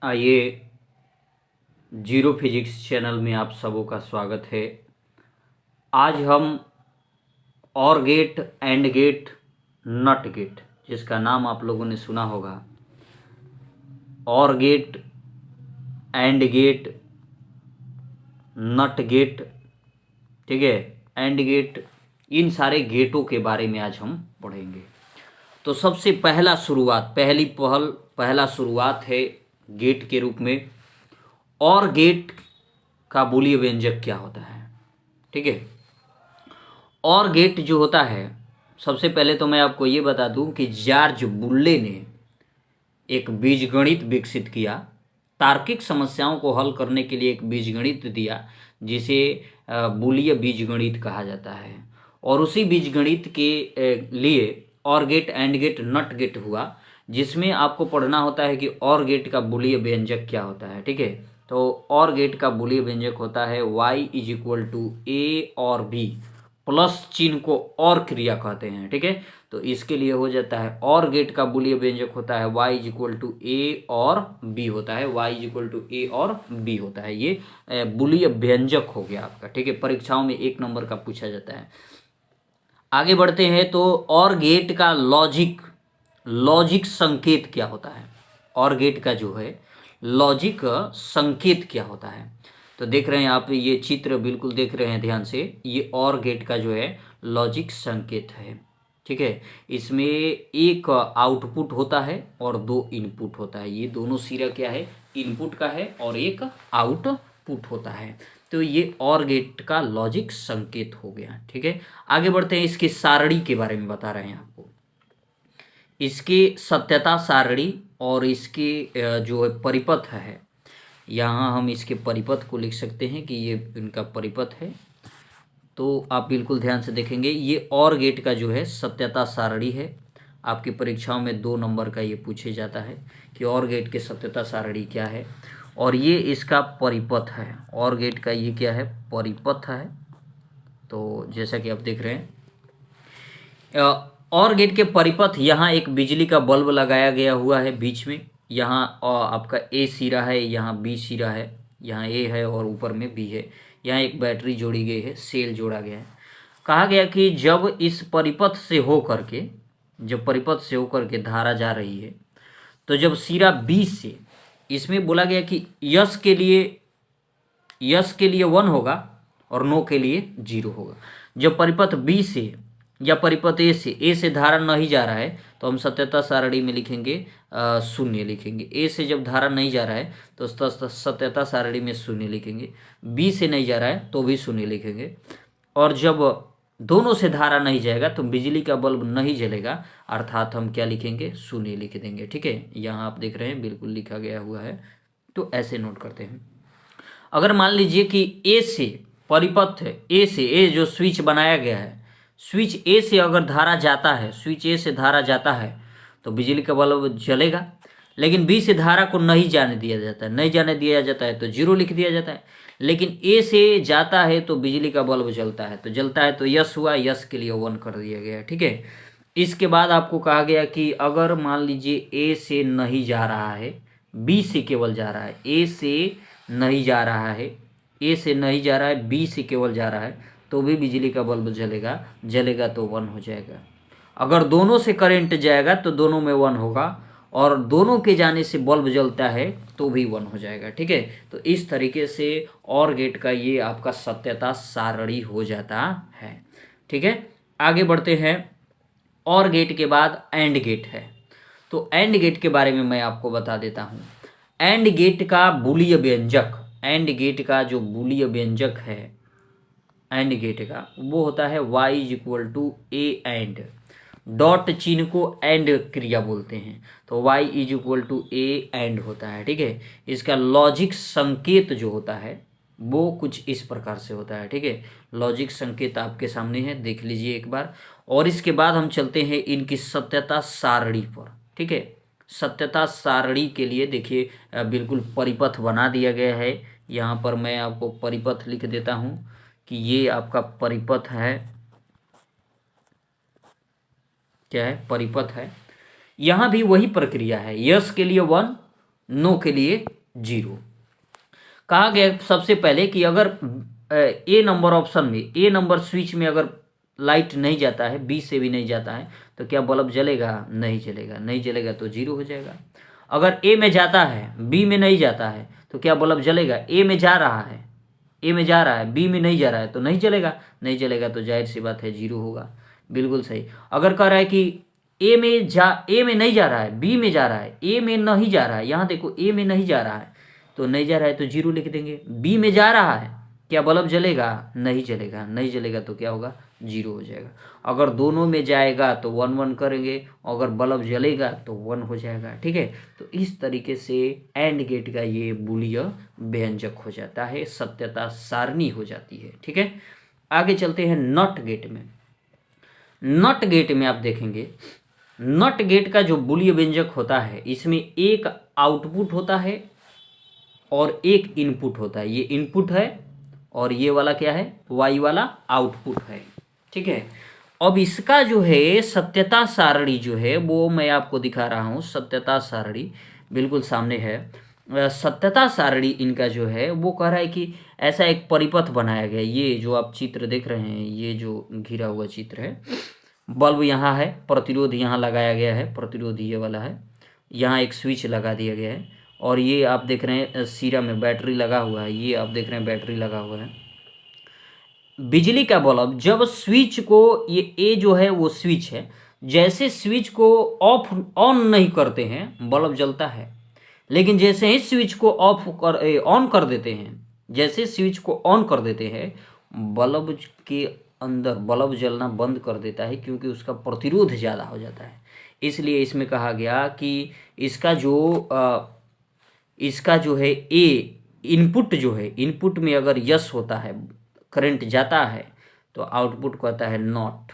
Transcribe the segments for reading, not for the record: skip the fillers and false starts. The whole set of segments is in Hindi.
आइए, जीरो फिजिक्स चैनल में आप सबों का स्वागत है। आज हम or gate, and gate, not gate, जिसका नाम आप लोगों ने सुना होगा, or gate, and gate, not gate, ठीक है, एंड गेट, इन सारे गेटों के बारे में आज हम पढ़ेंगे। तो सबसे पहला शुरुआत है गेट के रूप में। और गेट का बूलियन व्यंजक क्या होता है, ठीक है। और गेट जो होता है, सबसे पहले तो मैं आपको ये बता दूं कि जॉर्ज बुल्ले ने एक बीजगणित विकसित किया। तार्किक समस्याओं को हल करने के लिए एक बीजगणित दिया, जिसे बूलियन बीजगणित कहा जाता है। और उसी बीजगणित के लिए or gate, and gate, not gate हुआ, जिसमें आपको पढ़ना होता है कि और गेट का बूलियन व्यंजक क्या होता है, ठीक है। तो और गेट का बूलियन व्यंजक होता है y = a और b प्लस चिन्ह को और क्रिया कहते हैं, ठीक है। तो इसके लिए हो जाता है और गेट का बूलियन व्यंजक होता है y = a और b होता है, y = a और b होता है। ये बूलियन व्यंजक हो गया आपका, ठीक है। परीक्षाओं में 1 नंबर का पूछा जाता है। आगे बढ़ते हैं तो और गेट का लॉजिक संकेत क्या होता है। और गेट का जो है लॉजिक संकेत क्या होता है, तो देख रहे हैं आप, ये चित्र बिल्कुल देख रहे हैं ध्यान से। ये और गेट का जो है लॉजिक संकेत है, ठीक है। इसमें एक आउटपुट होता है और 2 इनपुट होता है। ये दोनों सिरा क्या है, इनपुट का है, और एक आउटपुट होता है। तो ये और गेट का लॉजिक संकेत हो गया, ठीक है। आगे बढ़ते हैं, इसकी सारणी के बारे में बता रहे हैं आपको। इसकी सत्यता सारणी और इसके जो है परिपथ है, यहाँ हम इसके परिपथ को लिख सकते हैं कि ये इनका परिपथ है। तो आप बिल्कुल ध्यान से देखेंगे, ये और गेट का जो है सत्यता सारणी है। आपकी परीक्षाओं में 2 नंबर का ये पूछे जाता है कि और गेट के सत्यता सारणी क्या है, और ये इसका परिपथ है। और गेट का ये क्या है, परिपथ है। तो जैसा कि आप देख रहे हैं, और गेट के परिपथ, यहाँ एक बिजली का बल्ब लगाया गया हुआ है बीच में। यहाँ आपका ए सिरा है, यहाँ बी सिरा है, यहाँ ए है और ऊपर में बी है। यहाँ एक बैटरी जोड़ी गई है, सेल जोड़ा गया है। कहा गया कि जब इस परिपथ से होकर के धारा जा रही है, तो जब सिरा बी से, इसमें बोला गया कि यस के लिए 1 होगा और नो के लिए 0 होगा। जब परिपथ बी से या परिपथ ए से धारा नहीं जा रहा है, तो हम सत्यता सारणी में लिखेंगे 0 लिखेंगे। ए से जब धारा नहीं जा रहा है तो सत्यता सारणी में 0 लिखेंगे। बी से नहीं जा रहा है तो भी 0 लिखेंगे। और जब दोनों से धारा नहीं जाएगा तो बिजली का बल्ब नहीं जलेगा, अर्थात हम क्या लिखेंगे, 0 लिख देंगे, ठीक है। यहाँ आप देख रहे हैं बिल्कुल लिखा गया हुआ है, तो ऐसे नोट करते हैं। अगर मान लीजिए कि ए से परिपथ है, ए जो स्विच बनाया गया है, स्विच ए से अगर धारा जाता है, स्विच ए से धारा जाता है तो बिजली का बल्ब जलेगा। लेकिन बी से धारा को नहीं जाने दिया जाता है तो 0 लिख दिया जाता है। लेकिन ए से जाता है तो बिजली का बल्ब जलता है तो यस हुआ, यस के लिए 1 कर दिया गया, ठीक है। इसके बाद आपको कहा गया कि अगर मान लीजिए ए से नहीं जा रहा है, बी से केवल जा रहा है, ए से नहीं जा रहा है, बी से केवल जा रहा है, तो भी बिजली का बल्ब जलेगा तो 1 हो जाएगा। अगर दोनों से करंट जाएगा तो दोनों में 1 होगा, और दोनों के जाने से बल्ब जलता है तो भी 1 हो जाएगा, ठीक है। तो इस तरीके से और गेट का ये आपका सत्यता सारणी हो जाता है, ठीक है। आगे बढ़ते हैं, और गेट के बाद एंड गेट है। तो एंड गेट के बारे में मैं आपको बता देता हूँ। एंड गेट का बूलियन व्यंजक, एंड गेट का जो बूलियन व्यंजक है एंड गेट का, वो होता है y = a एंड, डॉट चिन्ह को एंड क्रिया बोलते हैं, तो y = a एंड होता है, ठीक है। इसका लॉजिक संकेत जो होता है वो कुछ इस प्रकार से होता है, ठीक है। लॉजिक संकेत आपके सामने है, देख लीजिए एक बार। और इसके बाद हम चलते हैं इनकी सत्यता सारणी पर, ठीक है। सत्यता सारणी के लिए देखिए बिल्कुल परिपथ बना दिया गया है। यहाँ पर मैं आपको परिपथ लिख देता हूँ कि ये आपका परिपथ है, क्या है, परिपथ है। यहाँ भी वही प्रक्रिया है, यस के लिए 1, नो के लिए 0। कहा गया सबसे पहले कि अगर ए नंबर ऑप्शन में, ए नंबर स्विच में अगर लाइट नहीं जाता है, बी से भी नहीं जाता है, तो क्या बल्ब जलेगा? नहीं जलेगा। नहीं जलेगा तो 0 हो जाएगा। अगर ए में जाता है, बी में नहीं जाता है, तो क्या बल्ब जलेगा? ए में जा रहा है, ए में जा रहा है, बी में नहीं जा रहा है, तो नहीं जलेगा। नहीं जलेगा तो जाहिर सी बात है 0 होगा। बिल्कुल सही। अगर कह रहा है कि ए में नहीं जा रहा है, बी में जा रहा है, ए में नहीं जा रहा है, यहाँ देखो ए में नहीं जा रहा है, तो नहीं जा रहा है तो 0 लिख देंगे। बी में जा रहा है, क्या बल्ब जलेगा? नहीं जलेगा। नहीं जलेगा तो क्या होगा? 0 हो जाएगा। अगर दोनों में जाएगा तो 1 1 करेंगे, अगर बल्ब जलेगा तो 1 हो जाएगा। ठीक है, तो इस तरीके से एंड गेट का ये बूलिय व्यंजक हो जाता है, सत्यता सारणी हो जाती है। ठीक है, आगे चलते हैं नॉट गेट में। नॉट गेट में आप देखेंगे, नॉट गेट का जो बूलिय व्यंजक होता है, इसमें एक आउटपुट होता है और एक इनपुट होता है। ये इनपुट है और ये वाला क्या है? वाई वाला आउटपुट है। ठीक है, अब इसका जो है सत्यता सारणी जो है वो मैं आपको दिखा रहा हूँ। सत्यता सारणी बिल्कुल सामने है। सत्यता सारणी इनका जो है वो कह रहा है कि ऐसा एक परिपथ बनाया गया। ये जो आप चित्र देख रहे हैं, ये जो घिरा हुआ चित्र है, बल्ब यहाँ है, प्रतिरोध यहाँ लगाया गया है, प्रतिरोध ये वाला है, यहाँ एक स्विच लगा दिया गया है, और ये आप देख रहे हैं सिरा में बैटरी लगा हुआ है। ये आप देख रहे हैं बैटरी लगा हुआ है। बिजली का बल्ब जब स्विच को, ये ए जो है वो स्विच है, जैसे स्विच को ऑफ ऑन नहीं करते हैं बल्ब जलता है, लेकिन जैसे ही स्विच को ऑन कर देते हैं, जैसे स्विच को ऑन कर देते हैं, बल्ब के अंदर बल्ब जलना बंद कर देता है, क्योंकि उसका प्रतिरोध ज़्यादा हो जाता है। इसलिए इसमें कहा गया कि इसका जो है ए इनपुट जो है, इनपुट में अगर यस होता है, करंट जाता है, तो आउटपुट कहता है नॉट।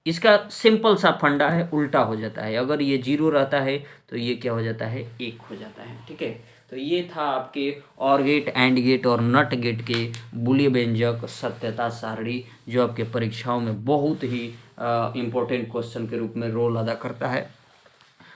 इसका सिंपल सा फंडा है, उल्टा हो जाता है। अगर ये 0 रहता है तो ये क्या हो जाता है? 1 हो जाता है। ठीक है, तो ये था आपके ऑर गेट, एंड गेट और नॉट गेट के बूलियन व्यंजक सत्यता सारणी, जो आपके परीक्षाओं में बहुत ही इम्पोर्टेंट क्वेश्चन के रूप में रोल अदा करता है।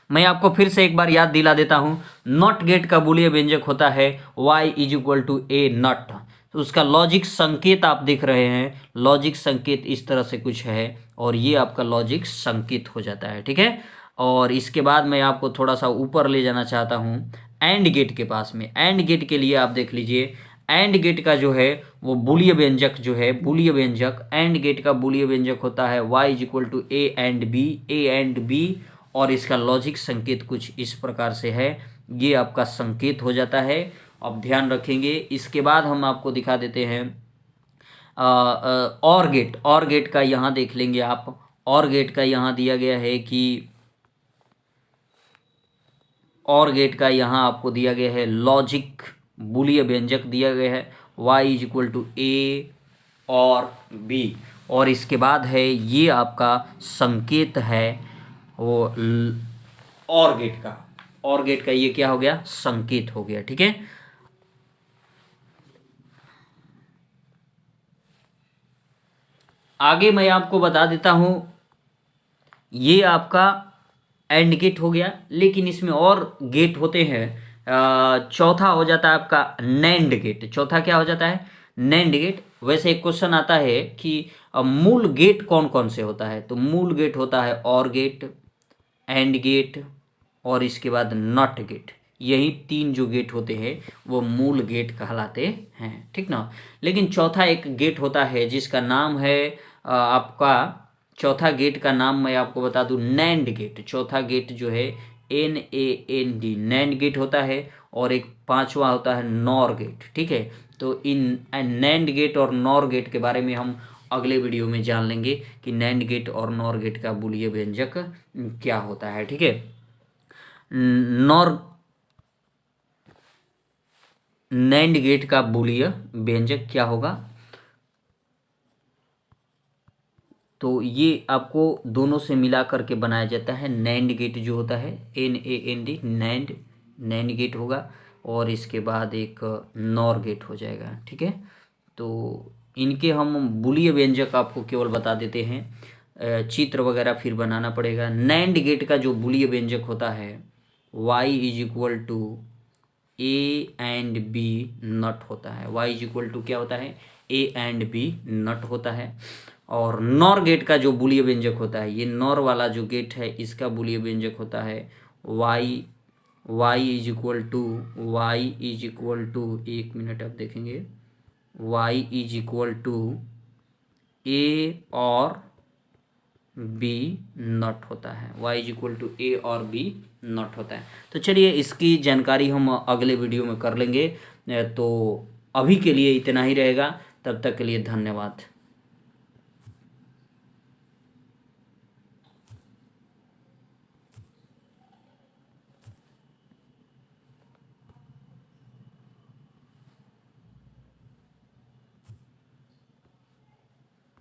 मैं आपको फिर से एक बार याद दिला देता हूं। नॉट गेट का बूलियन व्यंजक होता है y = a नॉट। तो उसका लॉजिक संकेत आप देख रहे हैं, लॉजिक संकेत इस तरह से कुछ है, और ये आपका लॉजिक संकेत हो जाता है। ठीक है, और इसके बाद मैं आपको थोड़ा सा ऊपर ले जाना चाहता हूँ एंड गेट के पास में। एंड गेट के लिए आप देख लीजिए, एंड गेट का जो है वो बूलियन व्यंजक जो है, बूलियन व्यंजक, एंड गेट का बूलियन व्यंजक होता है y = a एंड b, और इसका लॉजिक संकेत कुछ इस प्रकार से है। ये आपका संकेत हो जाता है। अब ध्यान रखेंगे। इसके बाद हम आपको दिखा देते हैं और गेट। और गेट का यहाँ देख लेंगे आप। और गेट का यहाँ दिया गया है कि, और गेट का यहाँ आपको दिया गया है लॉजिक बूलियन व्यंजक दिया गया है y = a और b, और इसके बाद है ये आपका संकेत है वो और गेट का। और गेट का ये क्या हो गया? संकेत हो गया। ठीक है, आगे मैं आपको बता देता हूं, ये आपका एंड गेट हो गया, लेकिन इसमें और गेट होते हैं। चौथा हो जाता है आपका नैंड गेट। चौथा क्या हो जाता है? Nand gate. वैसे एक क्वेश्चन आता है कि मूल गेट कौन कौन से होता है, तो मूल गेट होता है और गेट, एंड गेट, और इसके बाद नॉट गेट। यही 3 जो गेट होते हैं वो मूल गेट कहलाते हैं। ठीक ना। लेकिन चौथा एक गेट होता है जिसका नाम है आपका, चौथा गेट का नाम मैं आपको बता दूं, नैंड गेट। चौथा गेट जो है NAND, नैंड गेट होता है, और एक 5वां होता है नॉर गेट। ठीक है, तो इन नैंड गेट और नॉर गेट के बारे में हम अगले वीडियो में जान लेंगे कि नैंड गेट और नॉर गेट का बूलियन व्यंजक क्या होता है। ठीक है, नैंड गेट का बूलियन व्यंजक क्या होगा, तो ये आपको दोनों से मिला करके बनाया जाता है। नैंड गेट जो होता है NAND, नैंड गेट होगा, और इसके बाद एक नॉर गेट हो जाएगा। ठीक है, तो इनके हम बूलियन व्यंजक आपको केवल बता देते हैं, चित्र वगैरह फिर बनाना पड़ेगा। नैंड गेट का जो बूलियन व्यंजक होता है y = A and B not होता है। y इज इक्वल टू क्या होता है, ए एंड बी नॉट होता है। और नॉर गेट का जो बूलियन व्यंजक होता है, ये नॉर वाला जो गेट है इसका बूलियन व्यंजक होता है y इज इक्वल टू एक मिनट अब देखेंगे, y इज इक्वल टू ए और बी नॉट होता है, y इज इक्वल टू ए और बी नॉट होता है। तो चलिए इसकी जानकारी हम अगले वीडियो में कर लेंगे। तो अभी के लिए इतना ही रहेगा, तब तक के लिए धन्यवाद।